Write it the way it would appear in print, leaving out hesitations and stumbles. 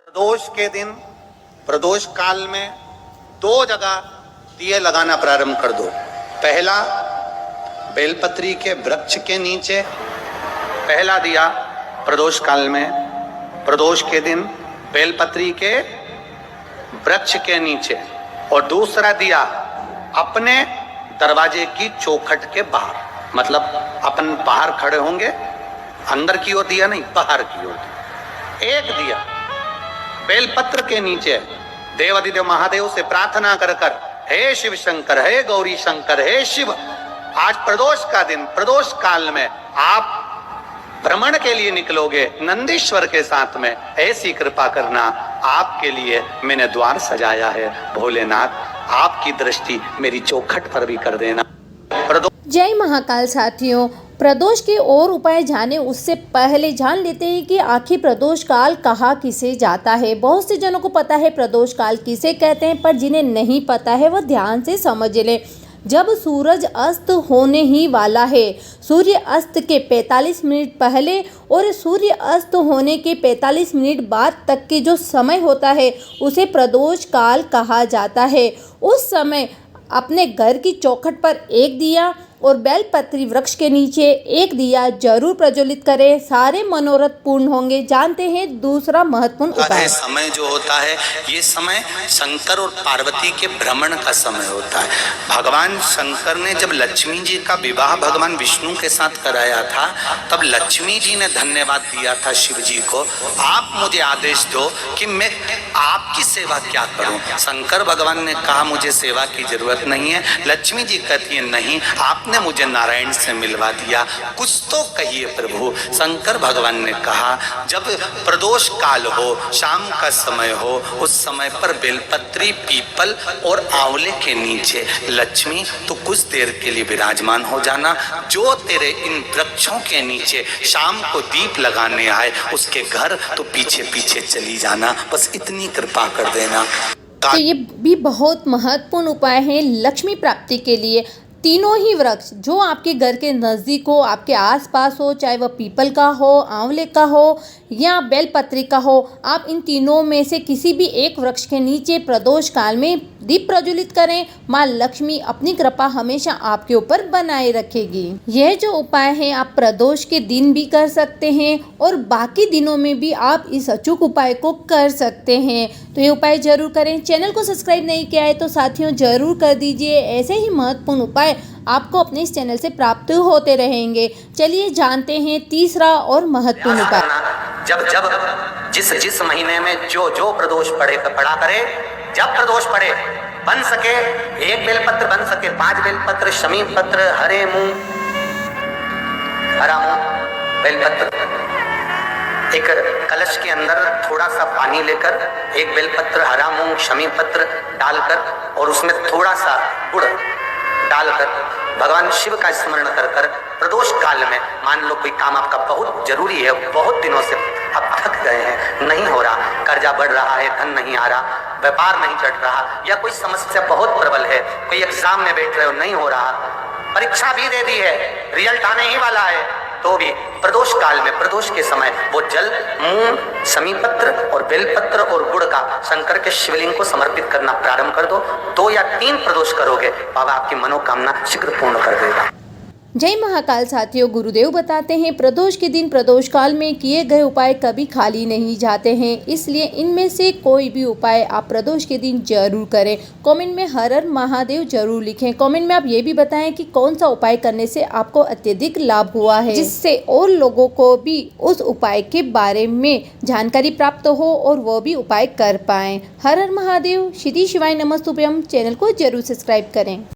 प्रदोष के दिन प्रदोष काल में 2 जगह दिए लगाना प्रारंभ कर दो। पहला बेलपत्री के वृक्ष के नीचे पहला दिया प्रदोष काल में, प्रदोष के दिन बेलपत्री के वृक्ष के नीचे, और दूसरा दिया अपने दरवाजे की चौखट के बाहर, मतलब अपन बाहर खड़े होंगे, अंदर की ओर दिया नहीं, बाहर की ओर। एक दिया बेलपत्र के नीचे देवाधिदेव महादेव से प्रार्थना कर कर, हे शिव शंकर, हे गौरी शंकर, हे शिव, आज प्रदोष का दिन, प्रदोष काल में आप भ्रमण के लिए निकलोगे नंदीश्वर के साथ में, ऐसी कृपा करना, आपके लिए मैंने द्वार सजाया है भोलेनाथ, आपकी दृष्टि मेरी चौखट पर भी कर देना। जय महाकाल साथियों, प्रदोष के और उपाय जाने उससे पहले जान लेते हैं कि आखिर प्रदोष काल कहाँ किसे जाता है। बहुत से जनों को पता है प्रदोष काल किसे कहते हैं, पर जिन्हें नहीं पता है वह ध्यान से समझ ले। जब सूरज अस्त होने ही वाला है, सूर्य अस्त के 45 मिनट पहले और सूर्य अस्त होने के 45 मिनट बाद तक के जो समय होता है उसे प्रदोष काल कहा जाता है। उस समय अपने घर की चौखट पर एक दिया और बेलपत्री वृक्ष के नीचे एक दिया जरूर प्रज्वलित करें, सारे मनोरथ पूर्ण होंगे। जानते हैं दूसरा महत्वपूर्ण उपाय। समय जो होता है ये समय शंकर और पार्वती के भ्रमण का समय होता है। भगवान शंकर ने जब लक्ष्मी जी का विवाह भगवान विष्णु के साथ कराया था, तब लक्ष्मी जी ने धन्यवाद दिया था शिव जी को, आप मुझे आदेश दो कि मैं आपकी सेवा क्या करूं। शंकर भगवान ने कहा मुझे सेवा की जरूरत नहीं है। लक्ष्मी जी कहती है नहीं, आपने मुझे नारायण से मिलवा दिया, कुछ तो कहिए प्रभु। शंकर भगवान ने कहा जब प्रदोष काल हो, शाम का समय हो, उस समय पर बेलपत्री, पीपल और आंवले के नीचे लक्ष्मी तो कुछ देर के लिए विराजमान हो जाना। जो तेरे इन वृक्षों के नीचे शाम को दीप लगाने आए उसके घर तो पीछे पीछे चली जाना, बस इतनी कृपा कर देना। तो ये भी बहुत महत्वपूर्ण उपाय है लक्ष्मी प्राप्ति के लिए। तीनों ही वृक्ष जो आपके घर के नज़दीक हो, आपके आसपास हो, चाहे वह पीपल का हो, आंवले का हो या बेलपत्री का हो, आप इन तीनों में से किसी भी एक वृक्ष के नीचे प्रदोष काल में दीप प्रज्वलित करें। माँ लक्ष्मी अपनी कृपा हमेशा आपके ऊपर बनाए रखेगी। यह जो उपाय है आप प्रदोष के दिन भी कर सकते हैं और बाकी दिनों में भी आप इस अचूक उपाय को कर सकते हैं। तो ये उपाय जरूर करें। चैनल को सब्सक्राइब नहीं किया है तो साथियों जरूर कर दीजिए। ऐसे ही महत्वपूर्ण उपाय आपको अपने इस चैनल से प्राप्त होते रहेंगे। चलिए जानते हैं तीसरा और महत्वपूर्ण उपाय। जब जब जिस महीने में जो प्रदोष पड़ा करे, जब प्रदोष पड़े, बन सके 1 बेलपत्र, बन सके 5 बेलपत्र, शमी पत्र, हरे मूंग, हरा मूंग, बेलपत्र, एक कलश के अंदर थोड़ा सा पानी लेकर 1 बेलपत्र, हरा मूंग, शमी पत्र डालकर और उसमें थोड़ा सा गुड़ डालकर भगवान शिव का स्मरण कर कर प्रदोष काल में, मान लो कोई काम आपका बहुत जरूरी है, बहुत दिनों से अब थक गए हैं, नहीं हो रहा, कर्जा बढ़ रहा है, धन नहीं आ रहा, व्यापार नहीं चढ़ रहा, या कोई समस्या बहुत प्रबल है, कोई एग्जाम में बैठ रहे हो नहीं हो रहा, परीक्षा भी दे दी है, रिजल्ट आने ही वाला है, तो भी प्रदोष काल में, प्रदोष के समय वो जल, मूंग, समीपत्र और बेलपत्र और गुड़ का शंकर के शिवलिंग को समर्पित करना प्रारंभ कर दो। 2 या 3 प्रदोष करोगे, बाबा आपकी मनोकामना शीघ्र पूर्ण कर देगा। जय महाकाल साथियों, गुरुदेव बताते हैं प्रदोष के दिन प्रदोष काल में किए गए उपाय कभी खाली नहीं जाते हैं, इसलिए इनमें से कोई भी उपाय आप प्रदोष के दिन जरूर करें। कमेंट में हर हर महादेव जरूर लिखें। कमेंट में आप ये भी बताएं कि कौन सा उपाय करने से आपको अत्यधिक लाभ हुआ है, जिससे और लोगों को भी उस उपाय के बारे में जानकारी प्राप्त हो और वो भी उपाय कर पाएं। हर हर महादेव, श्री शिवाय नमस्तुभ्यम। चैनल को जरूर सब्सक्राइब करें।